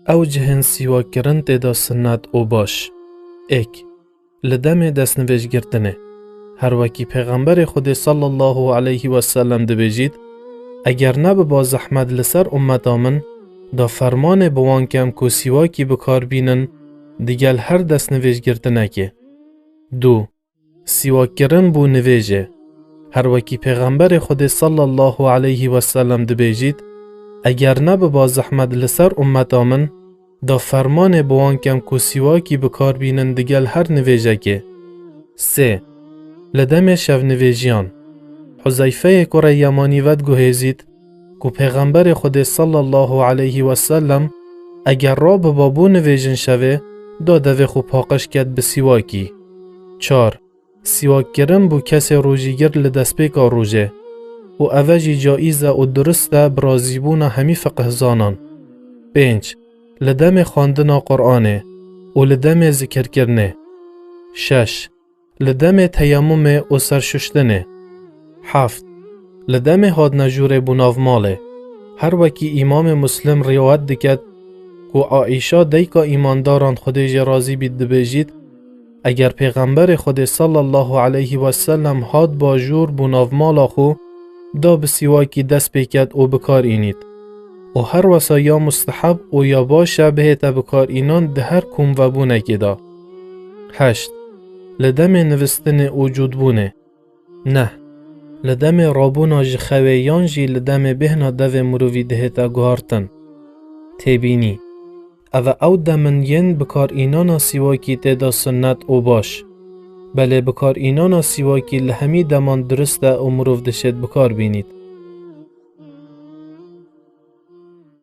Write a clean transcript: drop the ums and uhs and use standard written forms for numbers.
او جهن سیوا کرن تیدا سنت او باش. ایک لدم دست نویج گرتنه. هر وکی پیغمبر خود صلی الله علیه و سلم دبیجید اگر نب با زحمت لسر امتا من دا فرمان بوان کم کو سیوا کی بکار بینن دیگل هر دست نویج گرتنه که. دو سیوا کرن بو نویجه. هر وکی پیغمبر خود صلی الله علیه و سلم دبیجید اگر نب با زحمت لسر امتا من دا فرمان بوان کم کو سیوا کی بکار بینن دیگل هر نویجه که. سه لدم شو نویجیان. حذیفه کره یمانی ود گوهیزید کو پیغمبر خود صلی الله علیه و سلم اگر را به بابو نویجن شوه دا دوی خو پاقش کد به سیواکی. 4 سیواک کرن بو کس روژیگر لدست پیکا روژه و اوجی جایزه و درسته برازیبون همی فقه زانان. 5 لدم خواندن قرآنه و لدم ذکر کرنه. 6 لدم تیمم و سرششتنه. 7 لدم هاد نجور بناو ماله. هر وکی امام مسلم روایت دکد که عائشہ دیکا ایمانداران خودش راضی بید دبیجید اگر پیغمبر خود صلی الله علیه و سلم هاد با جور بناو مالا خو دا بسیواکی دست پیکد و بکار اینید و هر وسا یا مستحب و یا باشه بهت بکار اینان ده هر کم و بونه کدا. 8 لدم نوستن وجود بونه. 9 لدم رابونا جخویان جی لدم بهنا دو مروی دهتا گوارتن. تیبینی او دمن ین بکار اینانا سیواکی تیدا سنت او باش. بله بکار اینانا سیواکی لهمی دمان درسته و مروف دشت بکار بینید.